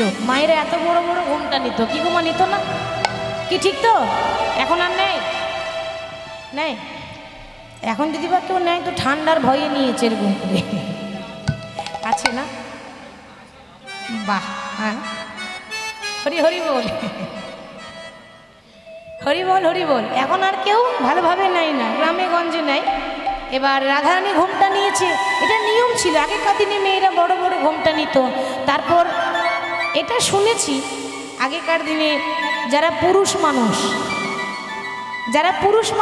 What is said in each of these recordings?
ছিল মায়েরা এত বড় বড় ঘোমটা নিত, কি গো মা নিত না? কি ঠিক তো? এখন আর নেই, নেই। এখন যদি বা কেউ নেয় তো ঠান্ডার ভয়ে নিয়েছে এরকম করে, আছে না? বাহ, হ্যাঁ, হরি হরি বল, হরি বল, হরি বল। এখন আর কেউ ভালোভাবে নেয় না, গ্রামে গঞ্জে নেয়। এবার রাধারানী ঘোমটা নিয়েছে, এটা নিয়ম ছিল আগেকার দিনে, মেয়েরা বড় বড় ঘোমটা নিত। তারপর এটা শুনেছি আগেকার দিনে যারা পুরুষ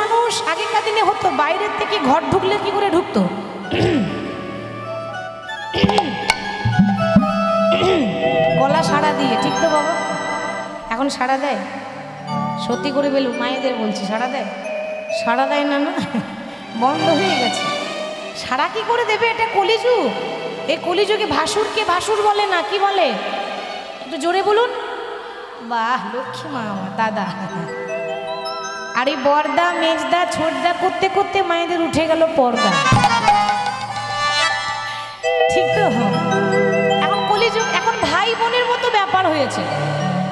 মানুষ, আগেকার দিনে হতো বাইরের থেকে ঘর ঢুকলে কি করে ঢুকতো? গলা সাড়া দিয়ে, ঠিক তো বাবা? এখন সাড়া দেয়? সত্যি করে বলুন, মায়েদের বলছি, সাড়া দেয়? সাড়া দেয় না, না, বন্ধ হয়ে গেছে। সাড়া কি করে দেবে? এটা কলিযুগ। এই কলিযুগে ভাসুরকে ভাসুর বলে না, কি বলে? একটু জোরে বলুন। বাহ, লক্ষ্মী মা আমার দাদা। আর এই বর্দা মেজদা ছোটদা করতে করতে মায়েদের উঠে গেল পর্দা, ঠিক তো? এখন কলিযুগ, এখন ভাই বোনের মতো ব্যাপার হয়েছে।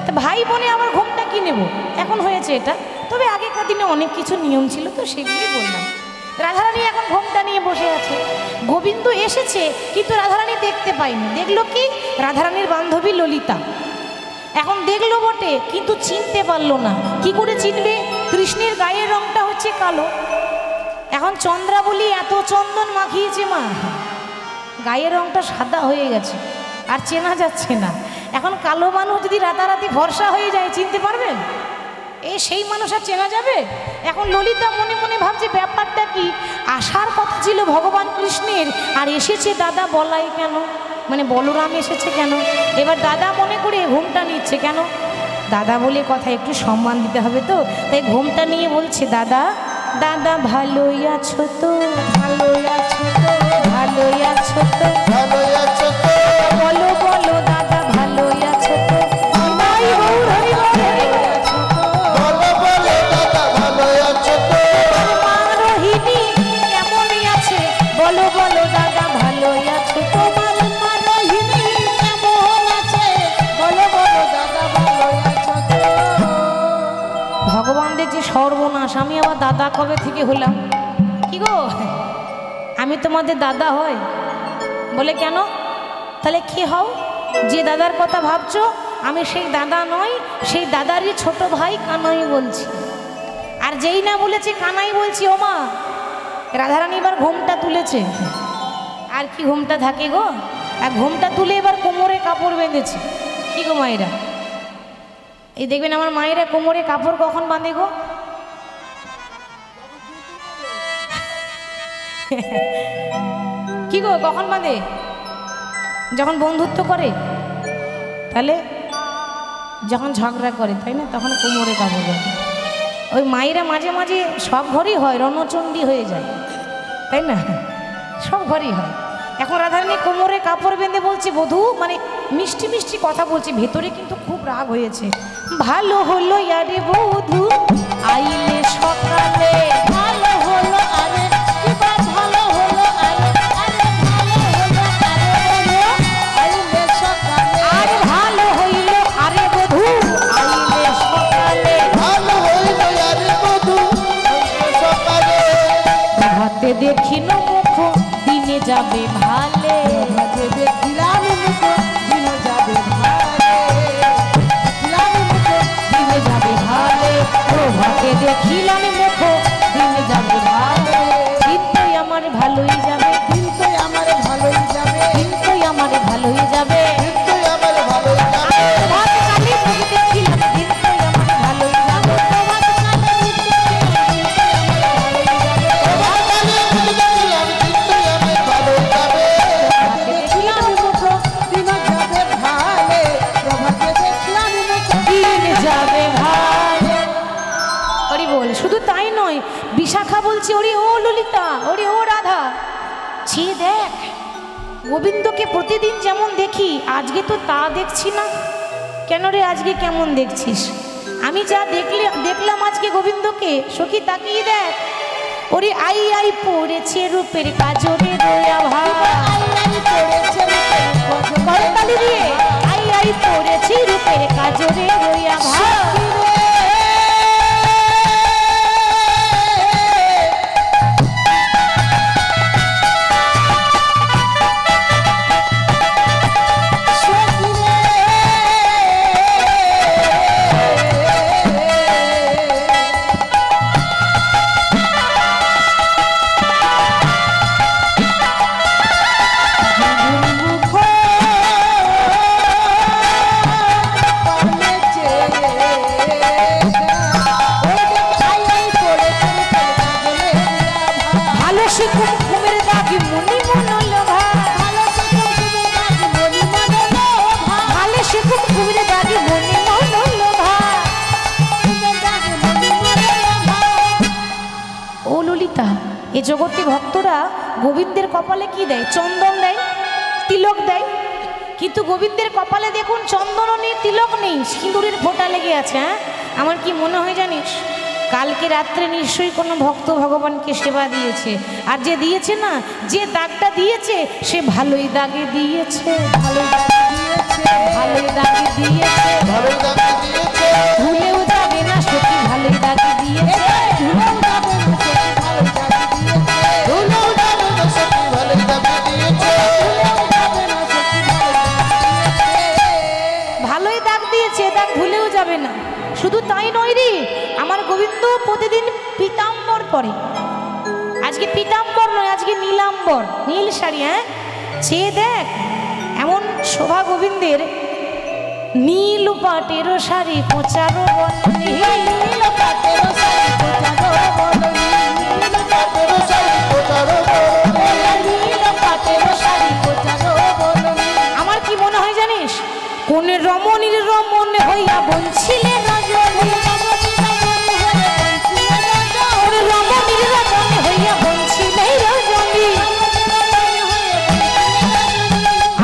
তা ভাই বোনে আমার ঘোমটা কি নেব, এখন হয়েছে এটা। তবে আগেকার দিনে অনেক কিছু নিয়ম ছিল, তো সেগুলোই বললাম। রাধারানী এখন ঘোমটা নিয়ে বসে আছে। গোবিন্দ এসেছে কিন্তু রাধারানী দেখতে পাইনি। দেখলো কি? রাধারানীর বান্ধবী ললিতা। এখন দেখলো বটে কিন্তু চিনতে পারলো না। কি করে চিনবে? কৃষ্ণের গায়ের রংটা হচ্ছে কালো। এখন চন্দ্রাবলী এত চন্দন মাখিয়েছে মা, গায়ের রংটা সাদা হয়ে গেছে, আর চেনা যাচ্ছে না। এখন কালো মানুষ যদি রাতারাতি ভরসা হয়ে যায়, চিনতে পারবেন? সেই মানুষ আর চেনা যাবে? এখন ললিতা মনে মনে ভাবছে ব্যাপারটা কি, আসার কথা ছিল ভগবান কৃষ্ণের, আর এসেছে দাদা বলাই কেন, মানে বলরাম এসেছে কেন? এবার দাদা মনে করে ঘোমটা নিচ্ছে। কেন? দাদা বলে কথা, একটু সম্মান দিতে হবে তো, তাই ঘোমটা নিয়ে বলছে, দাদা দাদা ভালোই আছো তো, ভালোই আছো তো, ভালোই আছো তো, ভালোই আছো তো, বলো বলো দাদা ভালোই আছো তো। ভগবানদের যে সর্বনাশ, আমি আবার দাদা কবে থেকে হলাম? কি গো, আমি তোমাদের দাদা হই? বলে কেন? তাহলে কি হও? যে দাদার কথা ভাবছো আমি সেই দাদা নই, সেই দাদারই ছোট ভাই কানাই বলছি। আর যেই না বলেছে কানাই বলছি, ও মা রাধারানী এবার ঘোমটা তুলেছে। আর কি ঘোমটা থাকে গো? আর ঘোমটা তুলে এবার কোমরে কাপড় বেঁধেছে। কি গো মায়েরা, এই দেখবেন আমার মায়েরা কোমরে কাপড় কখন বাঁধে গো? কি গো, কখন বাঁধে? যখন বন্ধুত্ব করে, তাহলে যখন ঝগড়া করে, তাই না, তখন কোমরে কাপড় বাঁধে। ওই মায়েরা মাঝে মাঝে সব ঘরেই হয়, রণচণ্ডী হয়ে যায়, তাই না, সব ঘরেই হয়। এখন রাধারানী কোমরে কাপড় বেঁধে বলছে, বধূ, মানে মিষ্টি মিষ্টি কথা বলছে, ভেতরে কিন্তু খুব রাগ হয়েছে। ভালো হলো আরে বধূ আইলে সকালে, ভালো হলো আরে, ভালো হলো আরে, ভালো হলো আরে আইলে সকালে, আর ভালো হইল আরে বধূ আইলে সকালে, ভালো হইল আরে বধূ আইলে সকালে, হাতে দেখিল মুখ দিনে যাবে ভালে, হাতে দেখিলাম মুখ দিনে যাবে ভালে, দিনে যাবে ভালে, প্রভাতে দেখিলাম মুখ দিনে যাবে ভালে, কিন্তু আমার ভালোই যাবে, কিন্তু আমার ভালোই যাবে, কিন্তু আমার ভালোই যাবে, কিন্তু আমার ভালোই যাবে, প্রভাত কালে মুখ দেখিলাম কিন্তু আমার ভালোই যাবে, প্রভাত কালে মুখ দেখিলাম কিন্তু আমার ভালোই যাবে, দেখিলাম মুখ দিনে যাবে ভালে, প্রভাতে দেখিলাম মুখ দিনে যাবে ভালে। হরি বল। শুধু তাই নয়, বিশাখা বলছে, ওরে ও ললিতা, ওরে ও রাধা, ছি দেখ গোবিন্দকে প্রতিদিন যেমন দেখি আজকে তো তা দেখছি না। কেন রে, আজকে কেমন দেখছিস? আমি যা দেখলাম আজকে গোবিন্দকে, সখী তাকিয়ে দেখ, ওরে আই আই পড়েছে রূপের কাজরে দয়া ভাই, আই আই পড়েছে রূপের কাজরে, আই আই পড়েছে করে রইয়া ভাই এই জগতে ভক্তরা গোবিন্দের কপালে কি দেয়? চন্দন দেয়, তিলক দেয়। কিন্তু গোবিন্দের কপালে দেখুন চন্দনও নেই, তিলক নেই, সিঁদুরের ফোঁটা লেগে আছে। হ্যাঁ, আমার কি মনে হয় জানিস, কালকে রাত্রে নিশ্চয়ই কোনো ভক্ত ভগবানকে সেবা দিয়েছে। আর যে দিয়েছে না, যে দাগটা দিয়েছে সে ভালোই দাগে দিয়েছে, ভালোই দাগে দিয়েছে, ভালোই দাগে দিয়েছে, ভালোই দাগে দিয়েছে। ভুলেও যাবে না সত্যি ভালোই দাগে দিয়েছে, ভুলেও যাবে না সত্যি ভালোই দাগে দিয়েছে, ভুলেও যাবে না সত্যি ভালোই দাগে দিয়েছে, ভুলেও যাবে না সত্যি ভালোই দাগ দিয়েছে, দাগ ভুলেও যাবে না। শুধু তাই নয় রে, আমার গোবিন্দ প্রতিদিন পীতাম্বর পরে। আজকে পীতাম্বর নয়, আজকে নীলাম্বর, নীল শাড়ি। হ্যাঁ, সে দেখ এমন শোভা গোবিন্দের। নীল পাটের শাড়ি কোচারো বন্ধনী, নীল পাটের শাড়ি কোচারো বন্ধনী, নীল পাটের শাড়ি কোচারো বন্ধনী, নীল পাটের শাড়ি কোচারো বন্ধনী। আমার কি মনে হয় জানিস, কোন রমণীর রমণ হইয়া বঞ্চিলে রজনী, রমণীর রমণ হইয়া বঞ্চিলে রজনী।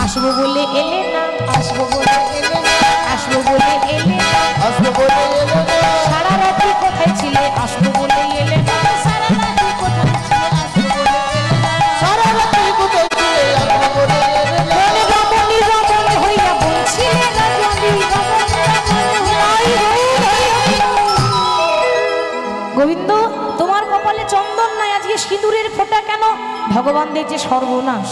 আসবো বলে এলে না, আসবো বলে এলে না, আসবো বলে এলে না, আসবো বলে এলে না। সারা রাত্রি কোথায় ছিলে? আসবো বলে এলে না, সারা রাত্রি কোথায় ছিলে? আসবো বলে এলে না, সারা রাত্রি কোথায় ছিলে? আসবো বলে এলে না। রমণীর রমণ হইয়া বঞ্চিলে রজনী, গোবিন্দ তোমার কপালে চন্দন নাই, আজকে সিঁদুরের ফোঁটা কেন? ভগবান দেখছে সর্বনাশ।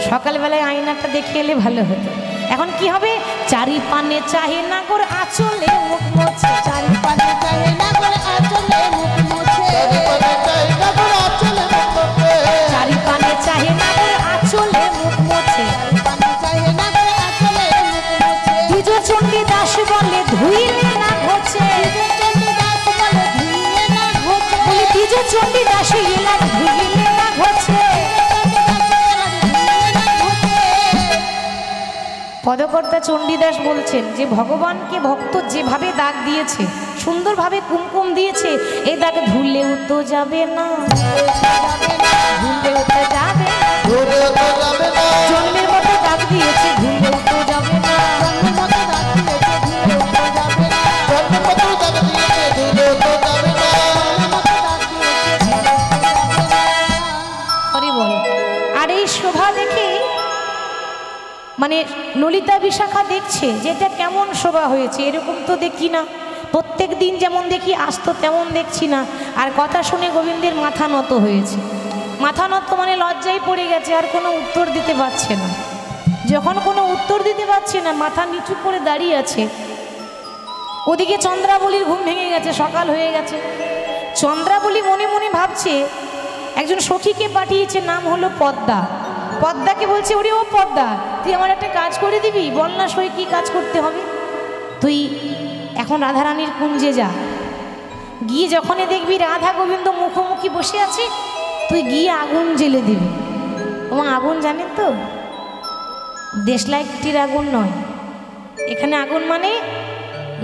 সকালবেলায় আয়নাটা দেখে এলে ভালো হতো। এখন কি হবে? চারি পানে চাহে না করে আঁচলে মুখ মোছে, চারি পানে চাহে না করে আঁচলে মুখ মোছে, চারি পানে চাহে না করে আঁচলে মুখ মোছে, চারি পানে চাহে না করে আঁচলে মুখ মোছে, চারি পানে চাহে না করে আঁচলে মুখ মোছে। দ্বিজ চণ্ডী দাস বলে ধুইলে না ঘোছে, দ্বিজ চণ্ডী দাস বলে ধুইলে না ঘোছে, বলি দ্বিজ চণ্ডী দাস এলা ধুইলে না ঘোছে। পদকর্তা চণ্ডীদাস বলছেন যে ভগবানকে ভক্ত যেভাবে দাগ দিয়েছে, সুন্দরভাবে কুমকুম দিয়েছে, এই দাগ ধুলেও তো যাবে না, ধুলেও তো যাবে না, ধুলেও তো যাবে না। জন্মের মতো দাগ দিয়েছে, ধুলেও তো যাবে না, জন্মের মতো দাগ দিয়েছে, ধুলেও তো যাবে না, জন্মের মতো দাগ দিয়েছে, ধুলেও তো যাবে না, জন্মের মতো দাগ দিয়েছে, ধুলেও তো যাবে না। হরি বল। আর এই শোভা দেখে মানে ললিতা বিশাখা দেখছে যে এটা কেমন শোভা হয়েছে, এরকম তো দেখি না, প্রত্যেক দিন যেমন দেখি আজ তো তেমন দেখছি না। আর কথা শুনে গোবিন্দের মাথা নত হয়েছে, মাথা নত মানে লজ্জায় পড়ে গেছে, আর কোনো উত্তর দিতে পারছে না। যখন কোনো উত্তর দিতে পারছে না, মাথা নিচু করে দাঁড়িয়ে আছে। ওদিকে চন্দ্রাবলীর ঘুম ভেঙে গেছে, সকাল হয়ে গেছে। চন্দ্রাবলী মনে মনে ভাবছে, একজন সখীকে পাঠিয়েছে, নাম হলো পদ্মা। পদ্মাকে বলছে, ওরে ও পদ্মা, তুই আমার একটা কাজ করে দিবি, বল না সই কি কাজ করতে হবে? তুই এখন রাধারানীর কুঞ্জে যা, গিয়ে যখনই দেখবি রাধা গোবিন্দ মুখোমুখি বসে আছে, তুই গিয়ে আগুন জ্বেলে দিবি। এবং আগুন জানেন তো, দেশলাইটির আগুন নয়, এখানে আগুন মানে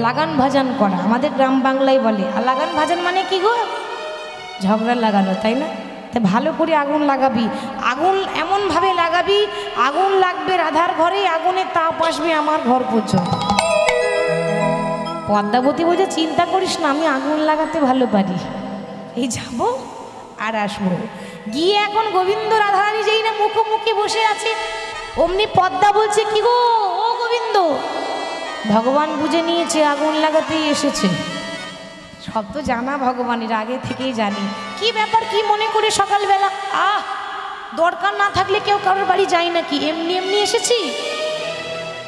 লাগান ভাজান করা, আমাদের গ্রাম বাংলায় বলে। আর লাগান ভাজান মানে কি গো? ঝগড়া লাগানো, তাই না? তা ভালো করে আগুন লাগাবি, আগুন এমনভাবে লাগাবি, আগুন লাগবে রাধার ঘরে, আগুনের তাপ আসবে আমার ঘর পর্যন্ত। পদ্মাবতী বলছে, চিন্তা করিস না, আমি আগুন লাগাতে ভালো পারি, এই যাব আর আসবো। গিয়ে এখন গোবিন্দ রাধারানী যেই না মুখোমুখি বসে আছে, অমনি পদ্মা বলছে, কি গো ও গোবিন্দ, ভগবান বুঝে নিয়েছে আগুন লাগাতেই এসেছে। সব তো জানা ভগবানের, আগে থেকেই জানি কি ব্যাপার, কি মনে করে সকালবেলা। দরকার না থাকলে কেউ কারোর বাড়ি যায় নাকি, এমনি এমনি এসেছি।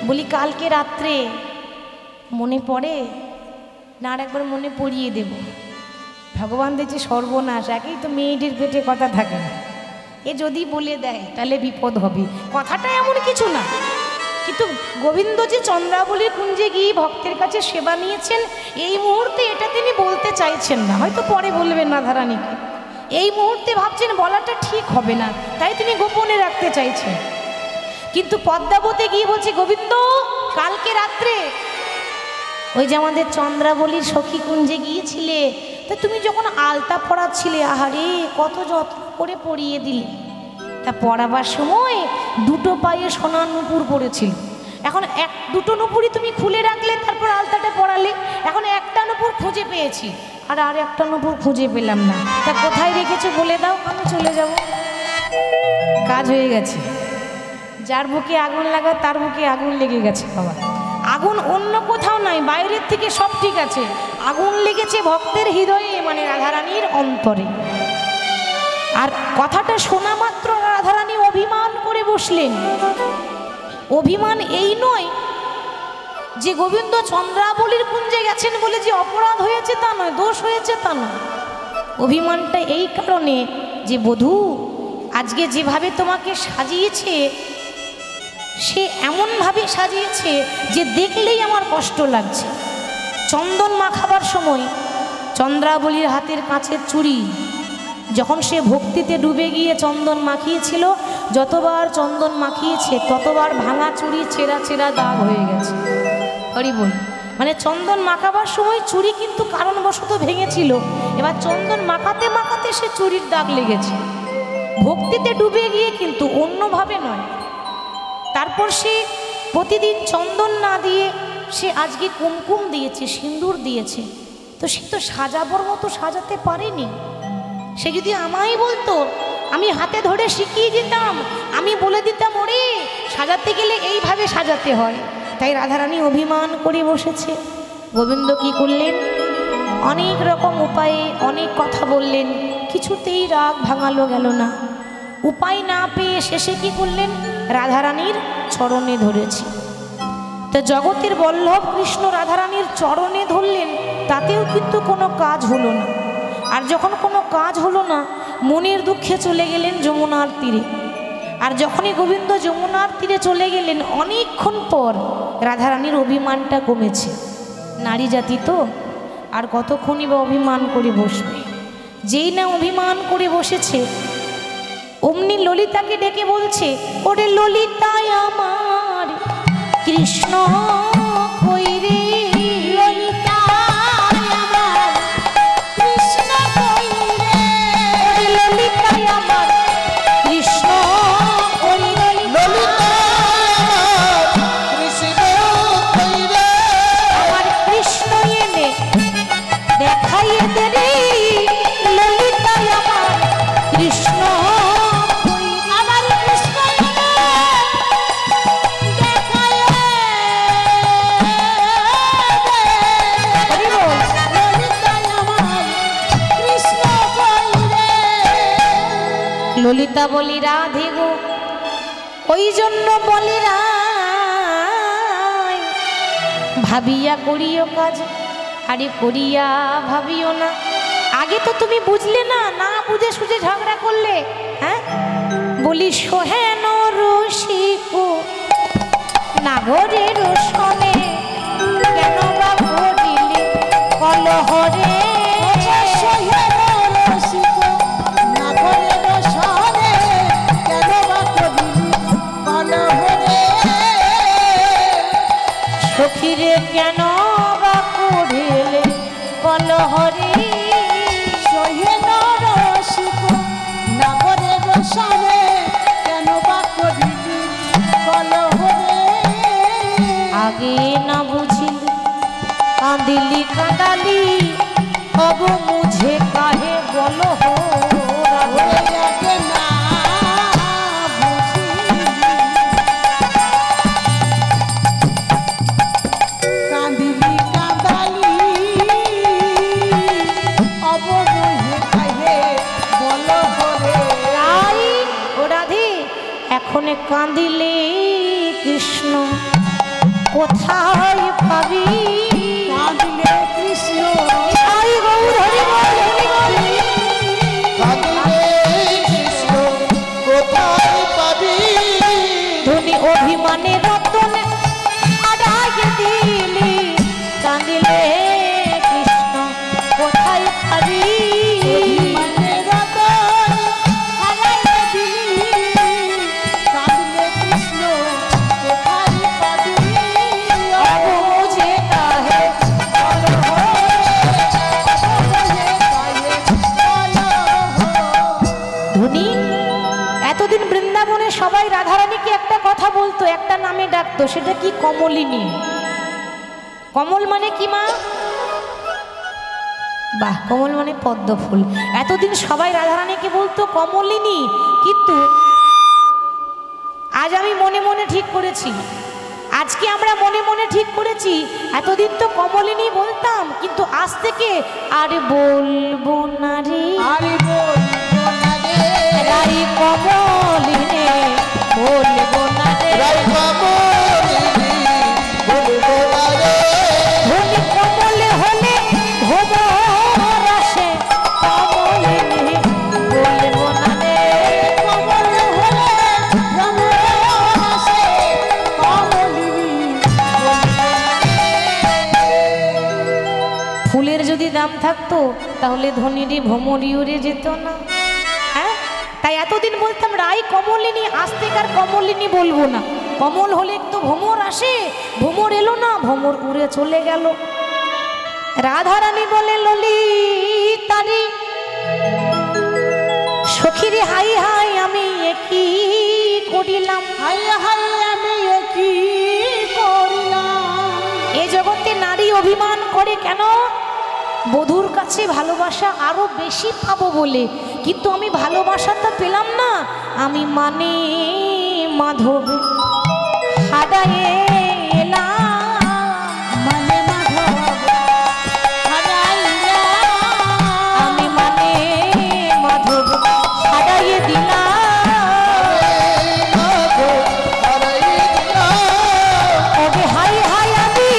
বলি কালকে রাত্রে মনে পড়ে না, আর একবার মনে পড়িয়ে দেব। ভগবান দেখছে সর্বনাশ, একেই তো মেয়েটির পেটে কথা থাকে না, এ যদি বলে দেয় তাহলে বিপদ হবে। কথাটা এমন কিছু না, কিন্তু গোবিন্দ যে চন্দ্রাবলীর কুঞ্জে গিয়ে ভক্তের কাছে সেবা নিয়েছেন, এই মুহূর্তে এটা তিনি বলতে চাইছেন না, হয়তো পরে বলবেন রাধারানীকে। এই মুহূর্তে ভাবছেন বলাটা ঠিক হবে না, তাই তিনি গোপনে রাখতে চাইছেন। কিন্তু পদ্মাবতী গিয়ে বলছে, গোবিন্দ কালকে রাত্রে ওই যে আমাদের চন্দ্রাবলীর সখী কুঞ্জে গিয়েছিলে, তা তুমি যখন আলতা পরাচ্ছিলে, আহারে কত যত্ন করে পরিয়ে দিলে। তা পরাবার সময় দুটো পায়ে সোনার নুপুর পড়েছিল, এখন দুটো নুপুরই তুমি খুলে রাখলে, তারপর আলতাটা পরালে। এখন একটা নুপুর খুঁজে পেয়েছি, আর একটা নুপুর খুঁজে পেলাম না। তা কোথায় রেখেছো বলে দাও, আমি চলে যাব। কাজ হয়ে গেছে। যার বুকে আগুন লাগা তার বুকে আগুন লেগে গেছে বাবা। আগুন অন্য কোথাও নাই, বাইরের থেকে সব ঠিক আছে, আগুন লেগেছে ভক্তের হৃদয়ে, মানে রাধারানীর অন্তরে। আর কথাটা শোনা মাত্র রাধারানী অভিমান করে বসলেন। অভিমান এই নয় যে গোবিন্দ চন্দ্রাবলীর কুঞ্জে গেছেন বলে যে অপরাধ হয়েছে তা নয়, দোষ হয়েছে তা নয়। অভিমানটা এই কারণে যে বধূ আজকে যেভাবে তোমাকে সাজিয়েছে, সে এমনভাবে সাজিয়েছে যে দেখলেই আমার কষ্ট লাগছে। চন্দন মাখাবার সময় চন্দ্রাবলীর হাতের কাছের চুড়ি, যখন সে ভক্তিতে ডুবে গিয়ে চন্দন মাখিয়েছিল, যতবার চন্দন মাখিয়েছে ততবার ভাঙা চুড়ি ছেঁড়া ছেঁড়া দাগ হয়ে গেছে। হরি বল। মানে চন্দন মাখাবার সময় চুড়ি কিন্তু কারণবশত ভেঙেছিল, এবার চন্দন মাখাতে মাখাতে সে চুড়ির দাগ লেগেছে। ভক্তিতে ডুবে গিয়ে, কিন্তু অন্যভাবে নয়। তারপর সে প্রতিদিন চন্দন না দিয়ে সে আজকে কুমকুম দিয়েছে, সিঁদুর দিয়েছে, তো সে তো সাজাবার মতো সাজাতে পারেনি। সে যদি আমায় বলতো, আমি হাতে ধরে শিখিয়ে দিতাম, আমি বলে দিতাম ওরে সাজাতে গেলে এইভাবে সাজাতে হয়। তাই রাধারানী অভিমান করে বসেছে। গোবিন্দ কি করলেন, অনেক রকম উপায়ে অনেক কথা বললেন, কিছুতেই রাগ ভাঙালো গেল না। উপায় না পেয়ে শেষে কি করলেন, রাধারানীর চরণে ধরেছে। তো জগতের বল্লভ কৃষ্ণ রাধারানীর চরণে ধরলেন, তাতেও কিন্তু কোনো কাজ হলো না। আর যখন কোনো কাজ হলো না, মনের দুঃখে চলে গেলেন যমুনার তীরে। আর যখনই গোবিন্দ যমুনার তীরে চলে গেলেন, অনেকক্ষণ পর রাধারানীর অভিমানটা কমেছে। নারী জাতি তো আর কতক্ষণই বা অভিমান করে বসবে। যেই না অভিমান করে বসেছে, অমনি ললিতাকে ডেকে বলছে, ওরে ললিতায় আমার কৃষ্ণ কই রে, ললিতায় আমার কৃষ্ণ কই রে, ওরে ললিতায় আমার কৃষ্ণ কই রে, ললিতায় কৃষ্ণ কই রে, আমার কৃষ্ণ এনে দেখাইয়ে দে রে, ললিতায় আমার কৃষ্ণ ললিতা বলি রাধে গো, ওই জন্য বলি রাই, ভাবিয়া করিও কাজ, আরে করিয়া ভাবিও না। আগে তো তুমি বুঝলে না, না বুঝে সুঝে ঝগড়া করলে। হ্যাঁ বলি সোহেন রসিক নাগরের সনে, কেন বা করিলে কলহরে, সখীরে কেন বা করিলে কলহরে, সোহেন রসিক নাগরের সনে, কেন বা করিলে কলহরে। আগে না বুঝিলি কাঁদিলি কাঁদালি, অব মুঝে কাহে বলো হো, আগে না বুঝিলি। কাঁদিলে কৃষ্ণ কোথায় পাবি, কাঁদিলে কৃষ্ণ হরি গৌর হরি বল হরি বল। কাঁদিলে কৃষ্ণ কোথায় পাবি, ধনী অভিমানে রতন হারাইয়ে দিলি, কাঁদিলে কৃষ্ণ কোথায় পাবি, মানে রতন হারাইয়ে দিলি, কাঁদিলে কৃষ্ণ কোথায় পাবি, अब मुझे काहे বলো হো, বলে কাহে বলো হো। ধনী এতদিন বৃন্দাবনে সবাই রাধারানীকে একটা কথা বলতো, একটা নামে ডাকতো, সেটা কি? কমলিনী। কমল মানে কি মা? বাহ, কমল মানে পদ্ম ফুল। এতদিন সবাই রাধারানীকে বলতো কমলিনী, কিন্তু আজ আমি মনে মনে ঠিক করেছি, আজকে আমরা মনে মনে ঠিক করেছি, এতদিন তো কমলিনী বলতাম, কিন্তু আজ থেকে আর বলবো না রে আরে বলবো না রে, রাই কমলিনী, বলবো না রে রাই কমলিনী, বলবো না রে, ধনী কমলে হলে ভোমর আসে, কমলিনী বলবো না রে। কমল হলে ভ্রমর আসে, কমলিনী বলবো না রে। ফুলের যদি দাম থাকতো তাহলে ধনীরে ভ্রমরি উড়ে যেত না। হ্যাঁ, তাই এতদিন বলতাম রাই কমলিনী, আজ থেকে আর কমলিনী বলবো না। কমল হলে তো ভ্রমর আসে, ভ্রমর এলো না, ভ্রমর উড়ে চলে গেল। রাধারানী বলে ললিতারি, সখীরে হাই হাই আমি কি করিলাম, হাই হাই আমি কি করিলাম, এ জগতে নারী অভিমান করে কেন? বধূর কাছে ভালোবাসা আরো বেশি পাবো বলে, কিন্তু আমি ভালোবাসাটা পেলাম না। আমি মানে মাধব হারায়ে এলাম, মানে মাধব হারাইলাম, আমি মানে মাধব হারাইয়ে দিলাম। মাধব হারাইলাম, ওরে হাই হাই আমি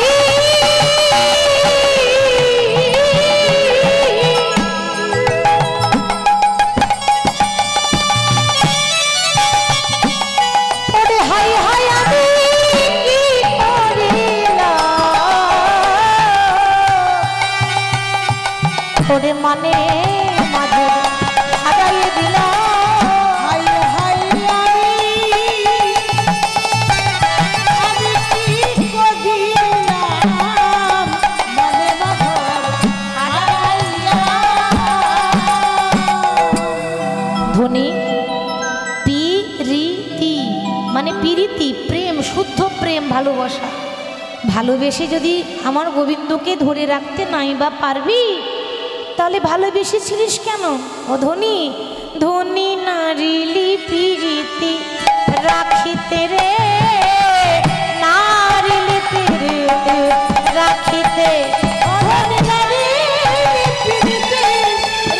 ওরে হাই হাই আমি কি করিলাম, ওরে মানে মাধব হারাইয়ে দিলাম। হাই হাই আমি কি করিলাম, মানে মাধব হারাইলাম। ধ্বনি পিরিতি মানে পিরিতি, প্রেম, শুদ্ধ প্রেম, ভালোবাসা। ভালোবেসে যদি আমার গোবিন্দকে ধরে রাখতে নাই বা পারবি, তাহলে ভালোবেসেছিলিস কেন? ও ধনী, ধনী নারিলি পিরিতি রাখিতে রে, নারিলি পিরিতি রাখিতে, ও ধনী নারী পিরিতি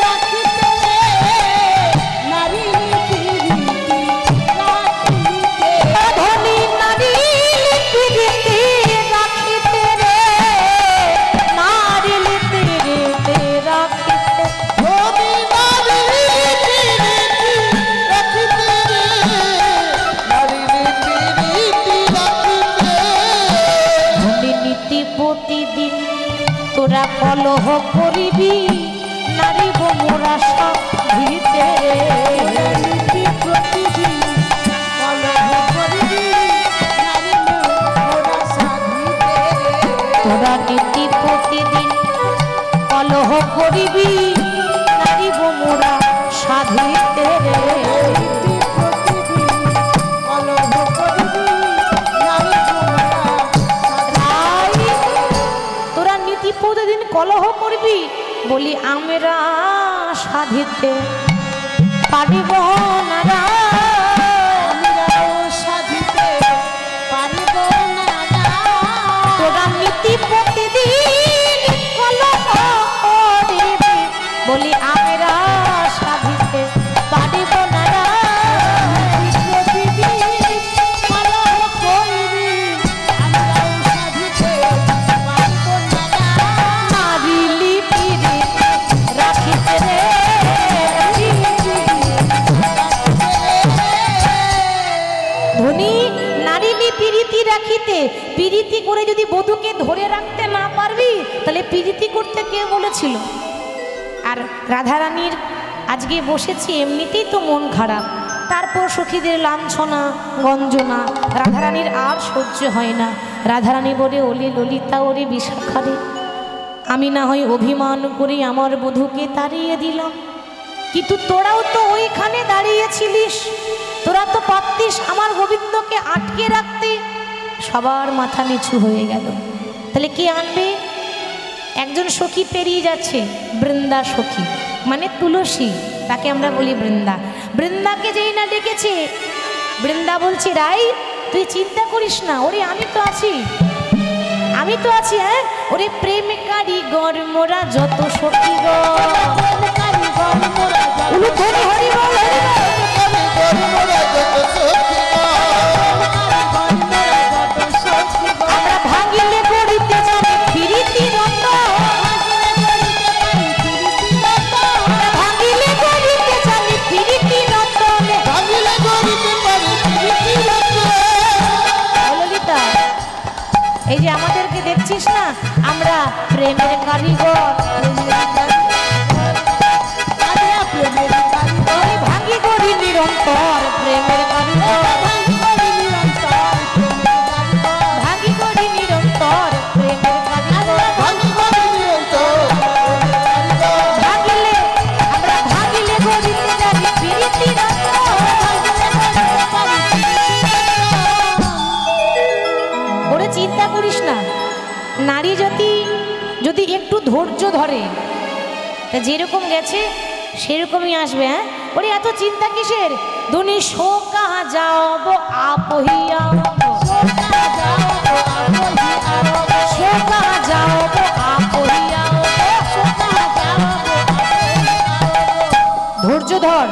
রাখিতে, নারী পিরিতি রাখিতে, ধনী নারী পিরিতি রাখিতে রে, নারিলি পিরিতি রাখিতে, ধনী নারী পিরিতি রাখিতে, নারী পিরিতি রাখিতে, ধনী নীতি প্রতিদিন তোরা কলহ করিবি, নারী মোরা সব ভিতে, নীতি প্রতিদিন কলহ করিবি, নারী মোরা সাধিতে, তোরা নীতি প্রতিদিন কলহ করিবি, নারী মোরা সাধিতে। নীতি প্রতিদিন কলহ করিবি, নারী মোরা রাই, তোরা নীতি প্রতিদিন কলহ করবি, বলি আমরা সাধিতে পারিব না রাই। আমরাও সাধিতে পারিব না, তোরা নীতি প্রতিদিন কলহ করিবি, বলি আমরা সাধিতে পারিব না রাই। প্রতিদিন পিরিতিতে, পিরিতি করে যদি বধূকে ধরে রাখতে না পারবি তাহলে পিরিতি করতে কে বলেছিল? আর রাধারানীর আজকে বসেছি এমনিতেই তো মন খারাপ, তারপর সখীদের লাঞ্ছনা গঞ্জনা রাধারানীর আর সহ্য হয় না। রাধারানী বলে, ওলে ললিতা ওরে বিশাখারে, আমি না হয় অভিমান করে আমার বধূকে তাড়িয়ে দিলাম, কিন্তু তোরাও তো ওইখানে দাঁড়িয়েছিলিস, তোরা তো পারতিস আমার গোবিন্দকে আটকে রাখতে। সবার মাথা নিচু হয়ে গেল। তাহলে কে আনবে? একজন সখী পেরিয়ে যাচ্ছে, বৃন্দা সখী মানে তুলসী, তাকে আমরা বলি বৃন্দা। বৃন্দাকে যেই না ডেকেছে, বৃন্দা বলছে, রাই তুই চিন্তা করিস না, ওরে আমি তো আছি, আমি তো আছি। হ্যাঁ, ওরে প্রেম কারিগর মোরা যত সখী গো, হরি বল হরি বল। আমরা ভাঙিলে গড়িতে জানি পিরিতি রত, ভাঙিলে গড়িতে জানি পিরিতি রত। ললিতা, এই যে আমাদেরকে দেখছিস না, আমরা প্রেমের কারিগর, ভাঙি গড়ি নিরন্তর প্রেমের কারিগর, ভাঙি গড়ি নিরন্তর প্রেমের কারিগর। ভাঙিলে আমরা ভাঙিলে গড়িতে জানি পিরিতি রত। ওরে চিন্তা করিস না, নারী জাতি যদি একটু ধৈর্য ধরে তা যেরকম গেছে সেরকমই আসবে। হ্যাঁ, ওরে এত চিন্তা কিসের? দুনি শোকা যাব আপহিয়া, শোকা যাব আপহিয়া। ধৈর্য ধর,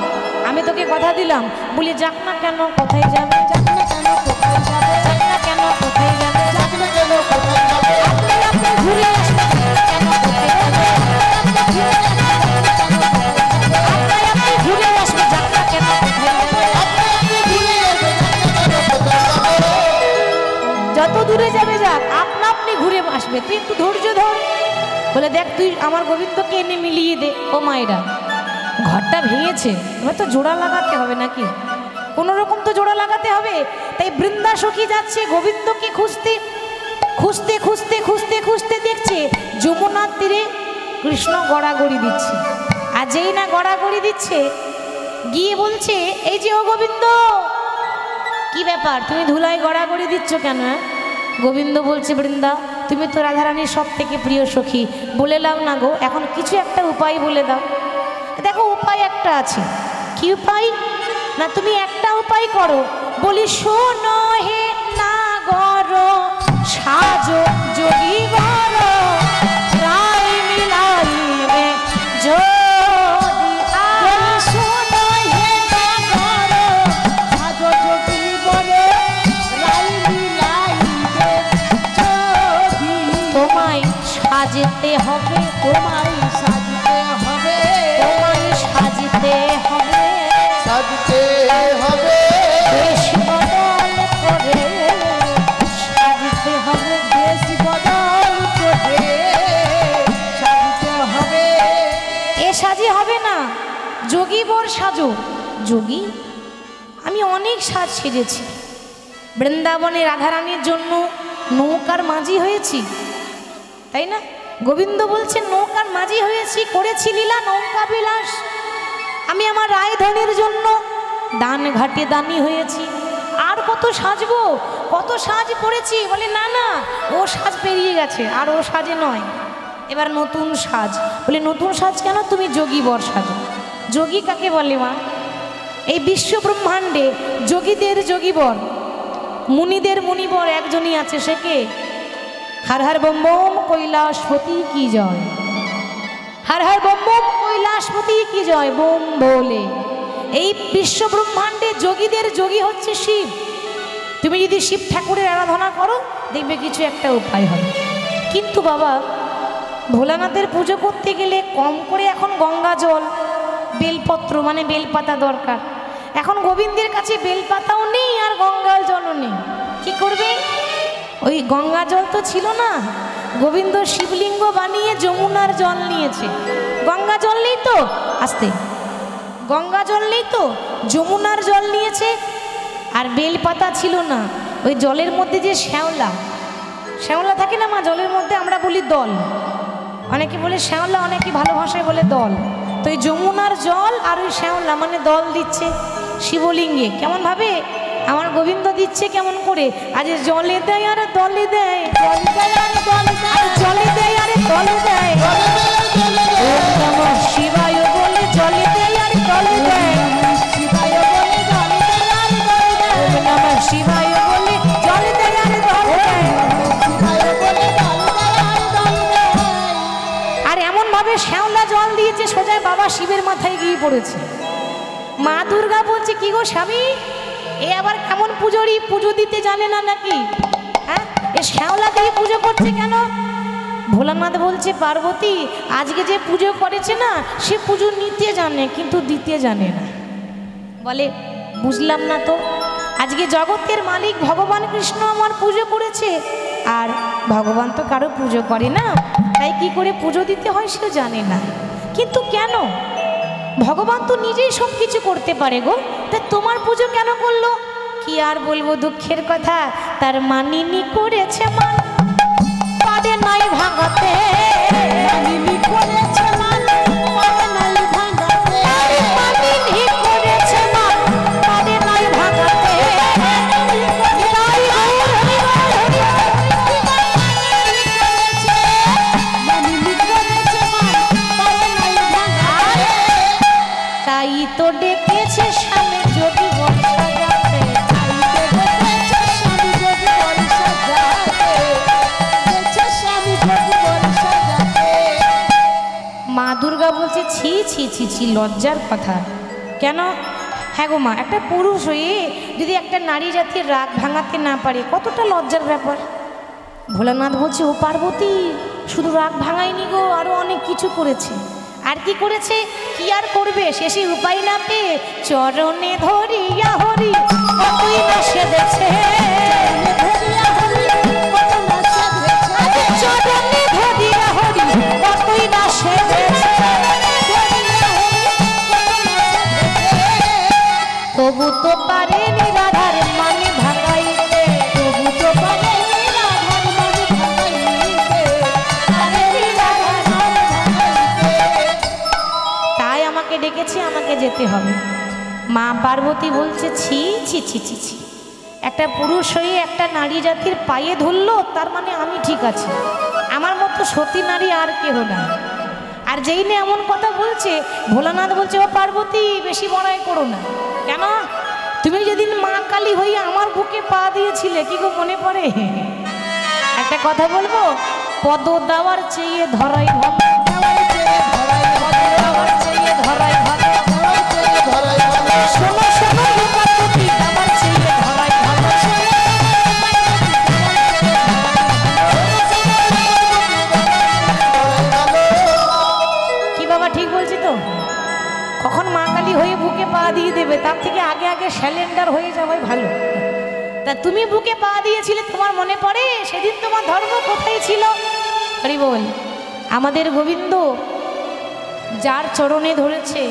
আমি তোকে কথা দিলাম, বলি যাক না কেন কোথায় যাবে, যাক না কেন কোথায় যাবে, যাক না কেন কোথায় যাবে, যাক না কেন কোথায় যাবে, আপনি আপনি ঘুরে আসবে কেন কোথায় যাবে, আপনি ঘুরে আসবে যাক না কেন কোথায় যাবে, যত দূরে যাবে যাক, আপনা আপনি ঘুরে আসবে, তুই একটু ধৈর্য ধর। বলে দেখ তুই আমার গোবিন্দকে এনে মিলিয়ে দে। ও মায়েরা, ঘরটা ভেঙেছে, এবার তো জোড়া লাগাতে হবে নাকি, কোনো রকম তো জোড়া লাগাতে হবে। তাই বৃন্দা সখী যাচ্ছে গোবিন্দকে খুঁজতে, খুঁজতে খুঁজতে খুঁজতে খুঁজতে দেখছে যমুনার তীরে কৃষ্ণ গড়াগড়ি দিচ্ছে। আর যেই না গড়াগড়ি দিচ্ছে, গিয়ে বলছে, এই যে ও গোবিন্দ, কি ব্যাপার তুমি ধুলায় গড়াগড়ি দিচ্ছ কেন? গোবিন্দ বলছে, বৃন্দা তুমি তো রাধারানীর সব থেকে প্রিয় সখী, বলে দাও না গো, এখন কিছু একটা উপায় বলে দাও। দেখো উপায় একটা আছে। কি উপায়? না তুমি একটা উপায় করো। বলি শোনো হে নাগর সাজো যোগী বর, রায় মিলাইবে যদি আয়। শোনো হে নাগর সাজো যোগী বর, রায় মিলাইবে যদি। তোমায় সাজতে হবে, তোমায় সাজতে হবে, তোমায় সাজতে হবে, সাজতে হবে, বেশ বদল করে সাজতে হবে, বেশ বদল করে সাজতে হবে। এ সাজে হবে না, যোগী বর সাজো। যোগী? আমি অনেক সাজ সেজেছি, বৃন্দাবনে রাধারানীর জন্য নৌকার মাঝি হয়েছি, তাই না? গোবিন্দ বলছেন নৌকার মাঝি হয়েছি, করেছি লীলা নৌকা বিলাস। আমি আমার রায়ধনের জন্য দান ঘাটে দানি হয়েছি, আর কত সাজবো, কত সাজ পড়েছি। বলে না না, ও সাজ পেরিয়ে গেছে, আর ও সাজে নয়, এবার নতুন সাজ। বলে নতুন সাজ কেন? তুমি যোগী বর সাজো। যোগী কাকে বলে মা? এই বিশ্ব ব্রহ্মাণ্ডে যোগীদের যোগী বর, মুনিদের মুনিবর একজনই আছে, সে কে? हर हर बम बम কৈলাসপতি की जय, हर हर बम बम কৈলাসপতি की जय बोम बोले। এই বিশ্ব ব্রহ্মাণ্ডে যোগীদের যোগী হচ্ছে শিব। তুমি যদি শিব ঠাকুরের আরাধনা করো দেখবে কিছু একটা উপায় হবে। কিন্তু বাবা, ভোলানাথের পুজো করতে গেলে কম করে এখন গঙ্গা জল, বেলপত্র মানে বেলপাতা দরকার। এখন গোবিন্দের কাছে বেলপাতাও নেই আর গঙ্গা জলও নেই, কি করবে? ওই গঙ্গা জল তো ছিল না, গোবিন্দ শিবলিঙ্গ বানিয়ে যমুনার জল নিয়েছে। গঙ্গা জল নেই তো, আস্তে, গঙ্গা জল নেই তো, যমুনার জল নিয়েছে। আর বেলপাতা ছিল না, ওই জলের মধ্যে যে শ্যাওলা, শ্যাওলা থাকে না মা জলের মধ্যে, আমরা বলি দল, অনেকে বলে শ্যাওলা, অনেকে ভালো ভাষায় বলে দল। তো এই যমুনার জল আর ওই শ্যাওলা মানে দল দিচ্ছে শিবলিঙ্গে। কেমন ভাবে আমার গোবিন্দ দিচ্ছে, কেমন করে? আজ জলে দেয় আর দলে দেয়, জলে দেয় আর দলে দেয়, ওম নমঃ শিবায় বলে জলে দেয় আর দলে দেয়, ওম নমঃ শিবায় বলে জলে দেয় আর দলে দেয়। আর এমন ভাবে শ্যাওলা জল দিয়েছে সোজায় বাবা শিবের মাথায় গিয়ে পড়েছে। মা দুর্গা বলছে, কি গো স্বামী, এ আবার কেমন পুজোরি, পুজো দিতে জানে না নাকি? হ্যাঁ, এ শ্যাওলা দিয়ে পুজো করছে কেন? ভোলানাথ বলছে, পার্বতী আজকে যে পুজো করেছে না, সে পুজো নিতে জানে কিন্তু দিতে জানে না। বলে, বুঝলাম না তো, আজকে জগতের মালিক ভগবান কৃষ্ণ আমার পুজো করেছে, আর ভগবান তো কারো পুজো করে না, তাই কি করে পুজো দিতে হয় সেও জানে না। কিন্তু কেন? ভগবান তো নিজেই সব কিছু করতে পারে গো, তা তোমার পুজো কেন করলো? কি আর বলবো, দুঃখের কথা, তার মানিনি করেছে মান, পারে নাই ভাঙাতে, মানিনি করেছে মান, পারে নাই ভাঙাতে, মানিনি করেছে মান, পারে নাই ভাঙাতে। তাই তো ডেকেছে স্বামী যদি বর্ষা যাতে, মা দুর্গা বলছে, ছি ছি ছি ছি, লজ্জার কথা। কেন? হ্যাঁ গো মা, একটা পুরুষ হয়ে যদি একটা নারী জাতির রাগ ভাঙাতে না পারে, কতটা লজ্জার ব্যাপার। ভোলানাথ বলছে, ও পার্বতী শুধু রাগ ভাঙায়নি গো, আরো অনেক কিছু করেছে। আর কি করেছে? কি আর করবে, শেষে উপায় না পেয়ে চরণে ধরিয়া হরি কতই না সেধেছে, চরণে ধরিয়া হরি কতই না সেধেছে, তবু তো পারেনি রাধার মানে ভাঙাইতে, তবু তো পারেনি রাধার মানে ভাঙাইতে, পারেনি রাধার মানে ভাঙাইতে। তাই আমাকে ডেকেছে, আমাকে যেতে হবে। মা পার্বতী বলছে, ছি ছি ছি ছি ছি, একটা পুরুষ হয়ে একটা নারী জাতির পায়ে ধরলো, তার মানে আমি ঠিক আছি, আমার মতো সতী নারী আর কেহ না। আর যেই না এমন কথা বলছে, ভোলানাথ বলছে, ও পার্বতী বেশি বড়াই করো না। কেন? তুমি যেদিন মা কালী হয়ে আমার বুকে পা দিয়েছিলে, কি গো মনে পড়ে? একটা কথা বলবো, পদ দেওয়ার চেয়ে ধরাই ভালো, দেওয়ার চেয়ে ধরাই ভালো, শোনো শোনো রূপাবতী, দেওয়ার চেয়ে ধরাই ভালো। কি বাবা ঠিক বলছি তো? কখন মা কালী হয়ে বুকে পা দিয়ে দেবে, তার থেকে আগে আগে স্যালেন্ডার হয়ে যাওয়াই ভালো। তা তুমি বুকে পা দিয়েছিলে, তোমার মনে পড়ে সেদিন তোমার ধর্ম কোথায় ছিল? হরি বল। আমাদের গোবিন্দ যার চরণে ধরেছে,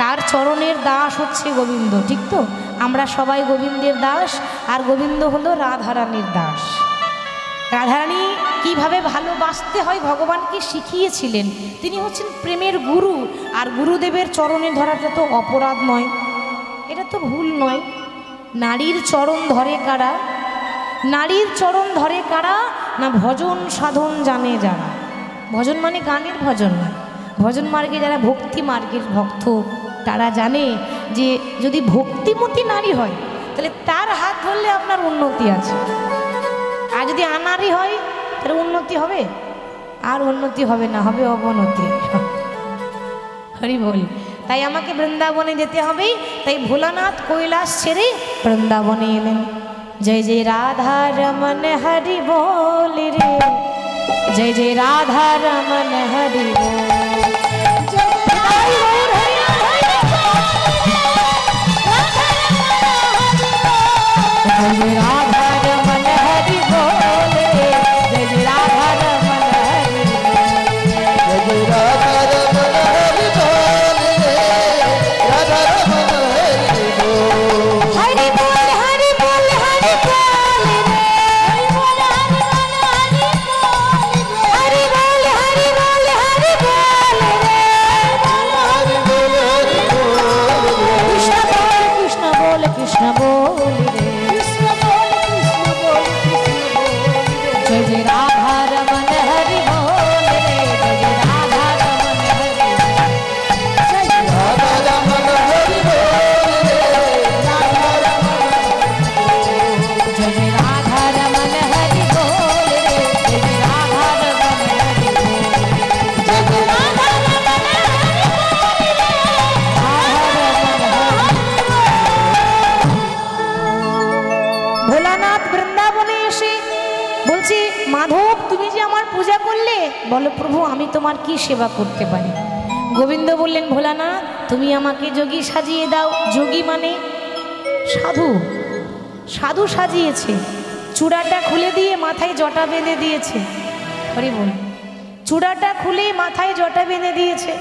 তার চরণের দাস হচ্ছে গোবিন্দ, ঠিক তো? আমরা সবাই গোবিন্দের দাস, আর গোবিন্দ হলো রাধারানীর দাস। রাধারানী কিভাবে ভালোবাসতে হয় ভগবানকে শিখিয়েছিলেন, তিনি হচ্ছেন প্রেমের গুরু। আর গুরুদেবের চরণে ধরাটা তো অপরাধ নয়, এটা তো ভুল নয়। নারীর চরণ ধরে কারা? নারীর চরণ ধরে কারা না? ভজন সাধন জানে যারা। ভজন মানে গানের ভজন নয়, ভজন মার্গে যারা ভক্তি মার্গের ভক্ত, তারা জানে যে যদি ভক্তিমতী নারী হয় তাহলে তার হাত ধরলে আপনার উন্নতি আছে। আর যদি আনারি হয় তাহলে উন্নতি হবে? আর উন্নতি হবে না, হবে অবনতি। হরি বল। তাই আমাকে বৃন্দাবনে যেতে হবে। তাই ভোলানাথ কৈলাস ছেড়ে বৃন্দাবনে এলেন। জয় জয় রাধা রমন হরি বল রে, জয় জয় রাধা রমন হরি বল। রাধা রমন হরি মাধব তুমি যে আমার পূজা করলে, বলো প্রভু আমি তোমার কি সেবা করতে পারি? গোবিন্দ বললেন ভোলানাথ তুমি আমাকে যোগী সাজিয়ে দাও। যোগী মানে সাধু, সাধু সাজিয়েছে। চূড়াটা খুলে দিয়ে মাথায় জটা বেঁধে দিয়েছে। হরি বল। চূড়াটা খুলে মাথায় জটা বেঁধে দিয়েছে।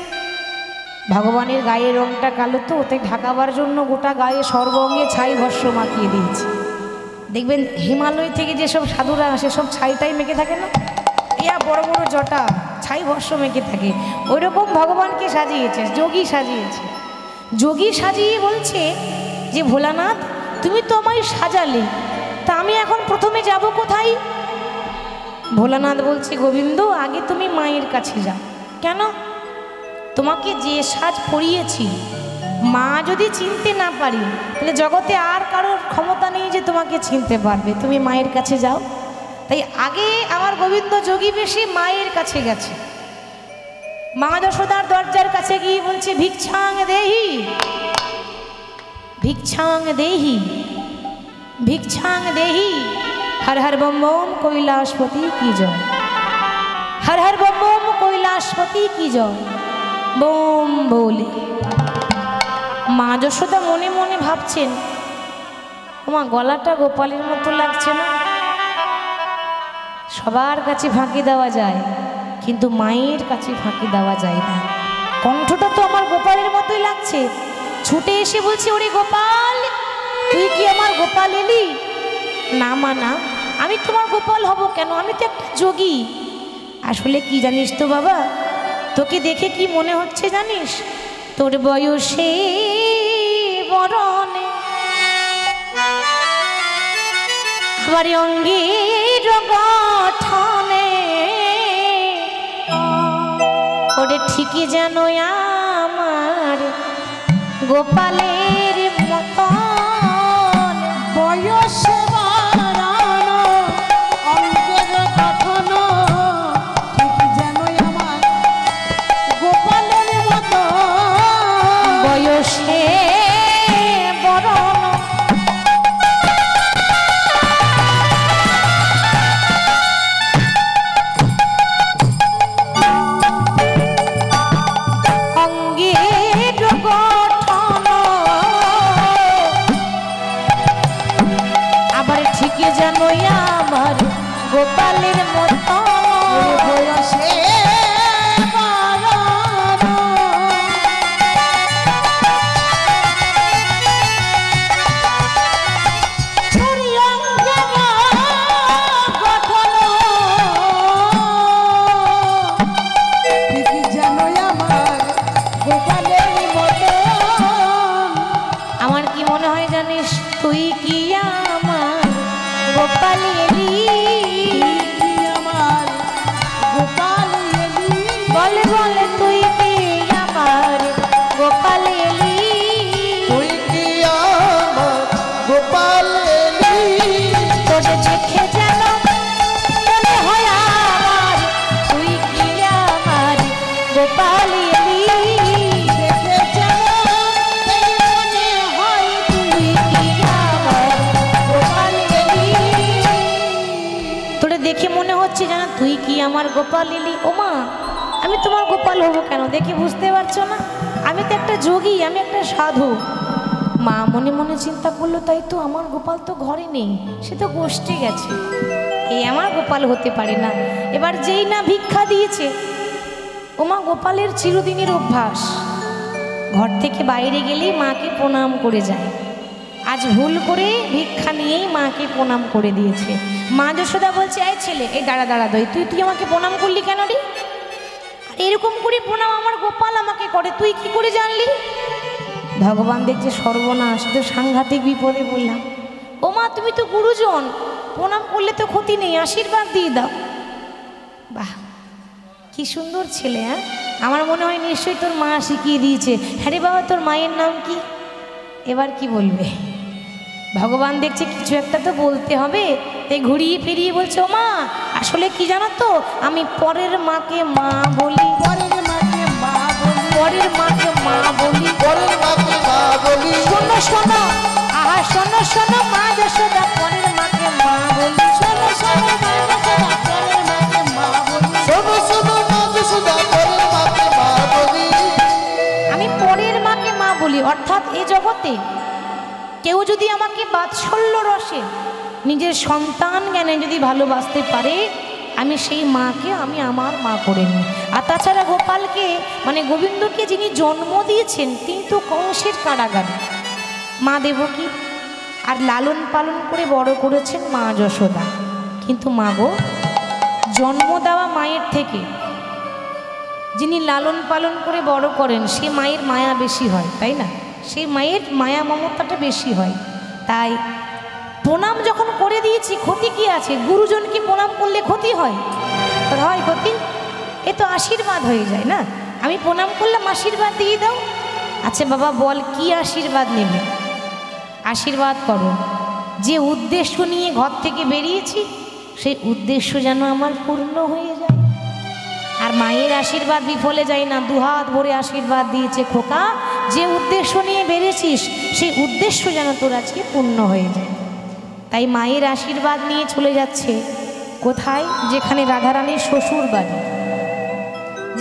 ভগবানের গায়ের রংটা কালো, তো তাই ঢাকাবার জন্য গোটা গায়ে সর্বঙ্গে ছাই ভস্য মাখিয়ে দিয়েছে। দেখবেন হিমালয় থেকে যেসব সাধুরা আসে সব ছাইটাই মেখে থাকে না, ইয়া বড় বড় জটা ছাই ভস্য মেখে থাকে। ওই রকম ভগবানকে সাজিয়েছে, যোগী সাজিয়েছে। যোগী সাজিয়ে বলছে যে ভোলানাথ তুমি তো আমায় সাজালে, তা আমি এখন প্রথমে যাব কোথায়? ভোলানাথ বলছে গোবিন্দ আগে তুমি মায়ের কাছে যাও। কেন? তোমাকে যে সাজ পরিয়েছি মা যদি চিনতে না পারি তাহলে জগতে আর কারোর ক্ষমতা নেই যে তোমাকে চিনতে পারবে। তুমি মায়ের কাছে যাও। তাই আগে আমার গোবিন্দ যোগী বেশি মায়ের কাছে গেছে। মা যশোদার দরজার কাছে গিয়ে বলছে ভিক্ষাং দেহি, ভিক্ষাং দেহি, ভিক্ষাং দেহি। হর হর বম বম কৈলাসপতি কি জয়, হর হর বম বম কৈলাসপতি কি জয়। বোম বলে মা যশোদা মনে মনে ভাবছেন ওমা গলাটা গোপালের মতো লাগছে না? সবার কাছে ফাঁকি দেওয়া যায় কিন্তু মায়ের কাছে ফাঁকি দেওয়া যায় না। কণ্ঠটা তো আমার গোপালের মতোই লাগছে। ছুটে এসে বলছে ওরে গোপাল তুই কি আমার গোপাল এলি? না মা না, আমি তোমার গোপাল হব কেন? আমি তো একটা যোগী। আসলে কি জানিস তো বাবা, তোকে দেখে কি মনে হচ্ছে জানিস? তোর বয়সে বরণে আবার অঙ্গের গঠনে ওরে ঠিকই যেন আমার গোপালের মতন। বয়সে বাড়ানো অঙ্গের গঠন ঠিক যেন আমার গোপালের মতো। বয়সে বরণ অঙ্গের গঠন আবার ঠিকই যেন আমার গোপালের মতো। বয়সে বাড়ানো তোরি অঙ্গের গঠন ঠিক যেন আমার গোপালের মতো। আমার কি মনে হয় জানিস, তুই কি আমার গোপাল এলি? কি আমার গোপাল এলি? বলে বলে তুই কি আমার গোপাল এলি? তুই কি আমার গোপাল এলি? তোরে দেখে যেন মনে হয় আমার তুই কি আমার গোপাল এলি? দেখে যেন এই মনে হয় তুই কি আমার গোপাল এলি? তোরে দেখে মনে হচ্ছে যেন তুই কি আমার গোপাল এলি। ওমা আমি তোমার গোপাল হব কেন? দেখে বুঝতে পারছো না আমি তো একটা যোগী, আমি একটা সাধু। মা মনে মনে চিন্তা করলো তাই তো আমার গোপাল তো ঘরে নেই, সে তো গোষ্ঠী গেছে, এই আমার গোপাল হতে পারে না। এবার যেই না ভিক্ষা দিয়েছে, ওমা গোপালের চিরদিনের অভ্যাস ঘর থেকে বাইরে গেলেই মাকে প্রণাম করে যায়। আজ ভুল করে ভিক্ষা নিয়েই মাকে প্রণাম করে দিয়েছে। মা যশোদা বলছে এই ছেলে এই দাঁড়া দাঁড়া দই, তুই তুই আমাকে প্রণাম করলি কেন রে? আর এরকম করে প্রণাম আমার গোপাল আমাকে করে, তুই কি করে জানলি? ভগবান দেখছে সর্বনাশ, তো সাংঘাতিক বিপদে বললাম। ও মা তুমি তো গুরুজন, প্রণাম করলে তো ক্ষতি নেই, আশীর্বাদ দিয়ে দাও। বাহ কি সুন্দর ছেলে। হ্যাঁ আমার মনে হয় নিশ্চয়ই তোর মা শিখিয়ে দিয়েছে। হ্যাঁ রে বাবা তোর মায়ের নাম কি? এবার কি বলবে? ভগবান দেখছে কিছু একটা তো বলতে হবে, তাই ঘুরিয়ে ফিরিয়ে বলছে ও মা আসলে কি জানো তো, আমি পরের মাকে মা বলি। পরের মাকে মা বলি, পরের মাকে মা বলি। পরের মাকে মা বলি। শোনো শোনো আহা শোনো শোনো মা যশোদা পরের মাকে মা বলি। শোনো শোনো মা যশোদা পরের জগতে কেউ যদি আমাকে বাৎসল্য রসে নিজের সন্তান জ্ঞানে যদি ভালোবাসতে পারে, আমি সেই মাকে আমি আমার মা করে নিই। আর তাছাড়া গোপালকে মানে গোবিন্দকে যিনি জন্ম দিয়েছেন তিনি তো কংসের কারাগারে, মা দেবকী, আর লালন পালন করে বড় করেছেন মা যশোদা। কিন্তু মা গো, জন্ম দেওয়া মায়ের থেকে যিনি লালন পালন করে বড় করেন সে মায়ের মায়া বেশি হয়, তাই না? সেই মায়ের মায়া মমতাটা বেশি হয়। তাই প্রণাম যখন করে দিয়েছি, ক্ষতি কি আছে? গুরুজনকে প্রণাম করলে ক্ষতি হয়? হয় ক্ষতি? এ তো আশীর্বাদ হয়ে যায় না। আমি প্রণাম করলাম, আশীর্বাদ দিয়ে দাও। আচ্ছা বাবা বল, কি আশীর্বাদ নেবে? আশীর্বাদ করো যে উদ্দেশ্য নিয়ে ঘর থেকে বেরিয়েছি সেই উদ্দেশ্য যেন আমার পূর্ণ হয়ে যায়। আর মায়ের আশীর্বাদ বিফলে যায় না, দুহাত ভরে আশীর্বাদ দিয়েছে, খোকা যে উদ্দেশ্য নিয়ে বেরিয়েছিস সেই উদ্দেশ্য যেন তোর আজকে পূর্ণ হয়ে যায়। তাই মায়ের আশীর্বাদ নিয়ে চলে যাচ্ছে কোথায়? যেখানে রাধারানীর শ্বশুর বাড়ি,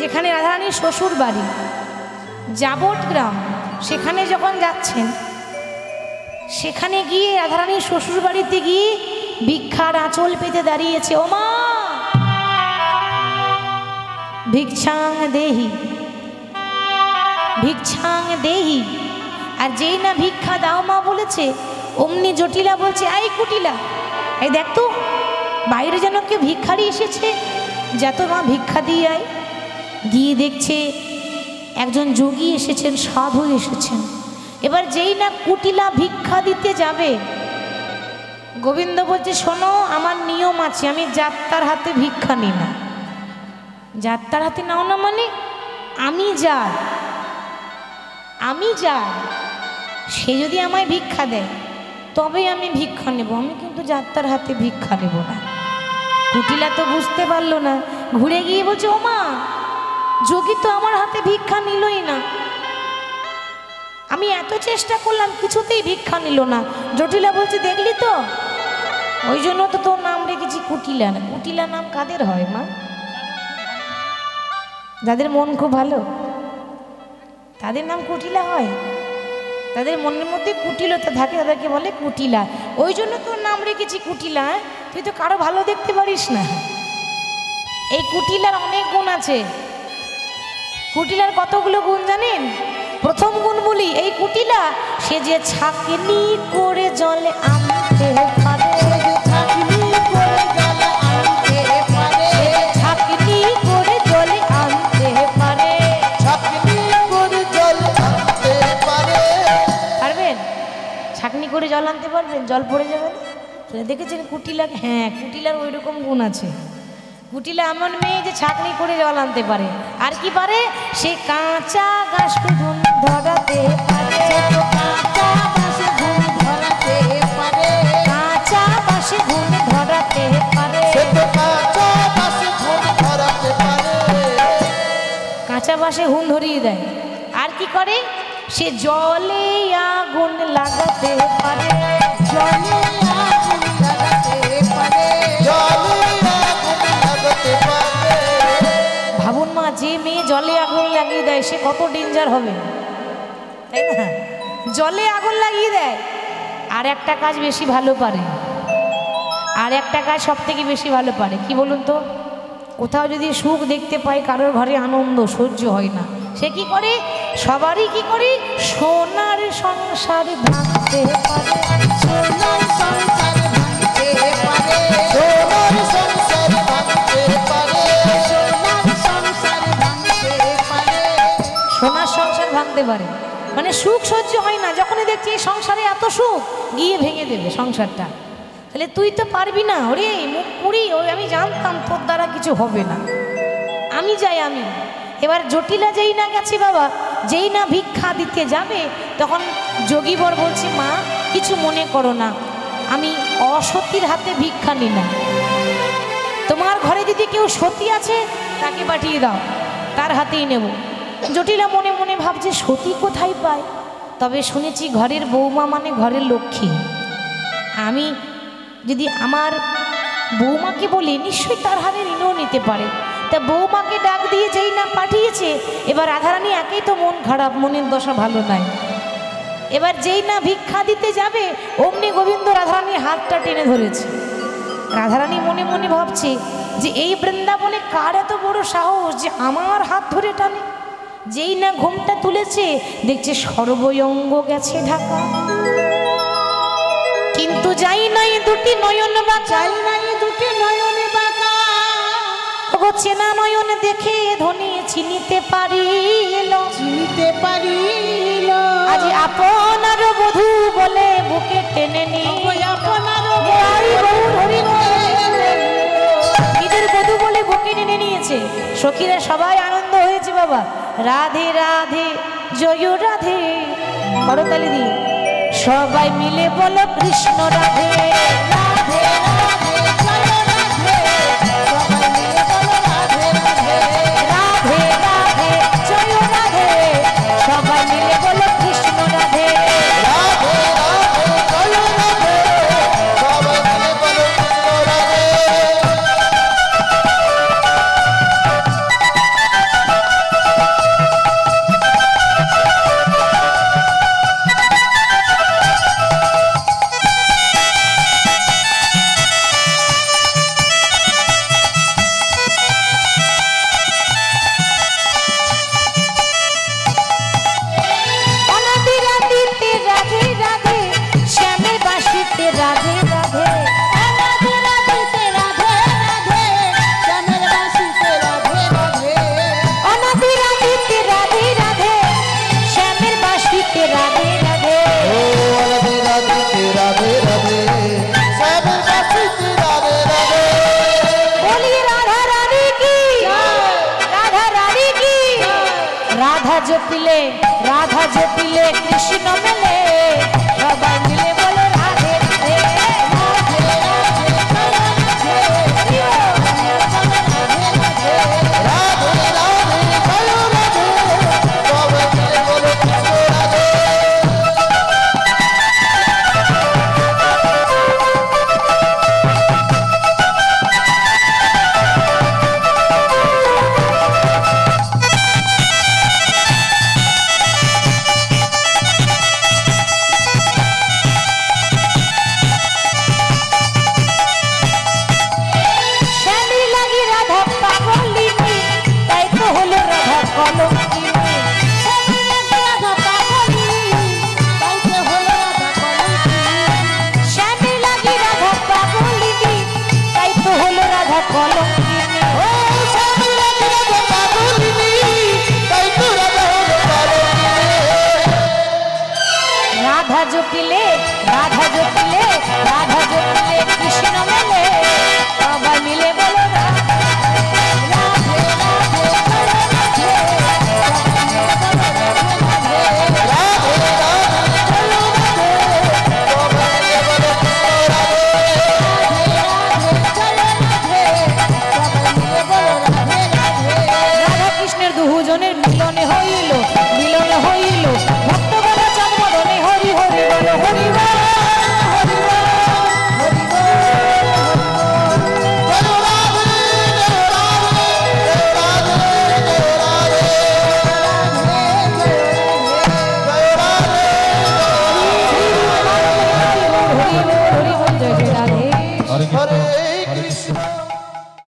যেখানে রাধারানীর শ্বশুর বাড়ি জাবট গ্রাম, সেখানে যখন যাচ্ছেন সেখানে গিয়ে রাধারানীর শ্বশুর বাড়িতে গিয়ে ভিক্ষার আঁচল পেতে দাঁড়িয়েছে। ও মা ভিক্ষাং দেহি, ভিক্ষাং দেহি। আর যেই না ভিক্ষা দাও মা বলেছে, অমনি জটিলা বলছে, আই কুটিলা, এই দেখ তো বাইরে যেন কেউ ভিক্ষারি এসেছে, যা তো মা ভিক্ষা দিয়ে আয়। গিয়ে দেখছে একজন যোগী এসেছেন, সাধু এসেছেন। এবার যেই না কুটিলা ভিক্ষা দিতে যাবে, গোবিন্দ বলছে, শোনো আমার নিয়ম আছে, আমি যাত্রার হাতে ভিক্ষা নিই না। যাত্রার হাতে নাও না মানে আমি যাই, আমি যাই, সে যদি আমায় ভিক্ষা দেয় তবে আমি ভিক্ষা নেব, আমি কিন্তু যাত্রার হাতে ভিক্ষা নেব না। কুটিলা তো বুঝতে পারলো না, ঘুরে গিয়ে বলছে, ও মা যোগী তো আমার হাতে ভিক্ষা নিলই না, আমি এত চেষ্টা করলাম কিছুতেই ভিক্ষা নিল না। জটিলা বলছে, দেখলি তো, ওই জন্য তো তোর নাম রেখেছি কুটিলা। না, কুটিলা নাম কাদের হয় মা? যাদের মন খুব ভালো তাদের নাম কুটিলা হয়। তাদের মনের মধ্যে কুটিলতা থাকে, তাদেরকে বলে কুটিলা। ওই জন্য তোর নাম রেখেছি কুটিলা। তুই তো কারো ভালো দেখতে পারিস না। এই কুটিলার অনেক গুণ আছে। কুটিলার কতগুলো গুণ জানেন? প্রথম গুণ বলি, এই কুটিলা সে যে ছাঁকনি করে জলে আনতে পারে, ছাঁকনি করে জলে আনতে পারে, ছাঁকনি করে জলে আনতে পারে, ছাঁকনি করে জল আনতে পারে। পারবেন? ছাঁকনি করে জল আনতে পারবেন? জল পড়ে যাবে না? দেখেছেন কুটিলা? হ্যাঁ, কুটিলার ওই রকম গুণ আছে। কুটিলা এমন মেয়ে যে ছাঁকনি করে জল আনতে পারে। আর কি পারে? সে কাঁচা গাছ ধুন ধরাতে পারে, কাঁচা বাঁশে ধুন ধরাতে পারে, কাঁচা বাঁশে ধুন ধরাতে পারে, সে তো কাঁচা বাঁশে ধুন ধরাতে পারে। কাঁচা বাঁশে হুন ধরিয়ে দেয়। আর কি করে? সে জলে আগুন লাগাতে পারে, জলে আগুন লাগাতে পারে, জলে আগুন লাগাতে পারে। ভাবুন মা, যে মেয়ে জলে আগুন লাগিয়ে দেয় সে কত ডেঞ্জার হবে, তাই না? জলে আগুন লাগিয়ে দেয়। আর একটা কাজ বেশি ভালো পারে, আর একটা কাজ সব থেকে বেশি ভালো পারে। কি বলুন তো? কোথাও যদি সুখ দেখতে পায়, কারোর ঘরে আনন্দ সহ্য হয় না, সে কি করে? সবারই কি করে? সোনার সংসার ভাঙতে পারে, সোনার সংসার ভাঙতে পারে, সোনার সংসার ভাঙতে পারে। সোনার সংসার ভাঙতে পারে, সোনার সংসার ভাঙতে পারে। মানে সুখ সহ্য হয় না, যখনই দেখছি এই সংসারে এত সুখ, গিয়ে ভেঙে দেবে সংসারটা। তাহলে তুই তো পারবি না, ওরে মুখ পুরি, ওই আমি জানতাম তোর দ্বারা কিছু হবে না, আমি যাই আমি। এবার জটিলা যেই না গেছে বাবা, যেই না ভিক্ষা দিতে যাবে, তখন যোগীবর বলছে, মা কিছু মনে করো না, আমি অসতীর হাতে ভিক্ষা নিই না। তোমার ঘরে যদি কেউ সতী আছে তাকে পাঠিয়ে দাও, তার হাতেই নেব। জটিলা মনে মনে ভাবছে, সতী কোথায় পায়? তবে শুনেছি ঘরের বৌমা মানে ঘরের লক্ষ্মী। আমি যদি আমার বৌমাকে বলি, নিশ্চয়ই তার হাতে ঋণও নিতে পারে। তা বৌমাকে ডাক দিয়ে যেই না পাঠিয়েছে, এবার রাধারানী একেই তো মন খারাপ, মনের দশা ভালো নাই। এবার যেই না ভিক্ষা দিতে যাবে অমনি গোবিন্দ রাধারানীর হাতটা টেনে ধরেছে। রাধারানী মনে মনে ভাবছে যে এই বৃন্দাবনে কার এত বড় সাহস যে আমার হাত ধরে টানে। যেই না ঘুমটা তুলেছে দেখছে সর্বঙ্গ গেছে ঢাকা, কিন্তু যাই নাই দুটি নয়ন বা চাই নাই দুটি নয়নে বাঁকা, ও চেনা নয়ন দেখে ধনী চিনিতে পারিল, চিনিতে পারিল আজ আপনার বধূ বলে বুকে টেনে নিয়ে আপনার নিজের বধূ বলে বুকে টেনে নিয়েছে। সখীরা সবাই আনন্দ হয়েছে বাবা। রাধে রাধে জয় রাধে, করতালি দিয়ে সবাই মিলে বলো কৃষ্ণ রাধে রাধে রাধে জয় রাধে, সবাই মিলে বলো রাধে রাধে রাধে রাধে জয় রাধে, সবাই মিলে বলো কৃষ্ণ রাধে রাধে রাধে জয় রাধে, সবাই মিলে বলো কৃষ্ণ রাধে। অনাদি রাধিতে রাধে রাধে, শ্যামের বাঁশিতে রাধে রাধে, রাধে রাধিতে রাধে রাধে, শ্যামের বাঁশিতে রাধে রাধে, অনাদি রাধিতে রাধে রাধে, শ্যামের বাঁশিতে রাধে রাধে। ও রাধে রাধে রাধে রাধে, শ্যামের বাঁশিতে রাধে রাধে। বলি রাধা রানী কি, রাধা রানী কি। রাধা জপিলে কৃষ্ণ মেলে, সবাই মিলে বলো রাধে রাধে রাধে রাধে রাধে রাধে জয় রাধে, সবাই মিলে বলো কৃষ্ণ রাধে। শ্যামী লাগি রাধা পাগলিনী, তাই তো হলো রাধা কলঙ্কিনী। রাধা পাগলিনী, তাইতে হলো রাধা কলঙ্কিনী। শ্যামী লাগি রাধা পাগলিনী, তাই তো হলো রাধা কলঙ্কিনী। ও শ্যামের রাধে রাধে পাগলিনী, তাই তো রাধা হলো পাগলিনী। রাধা জপিলে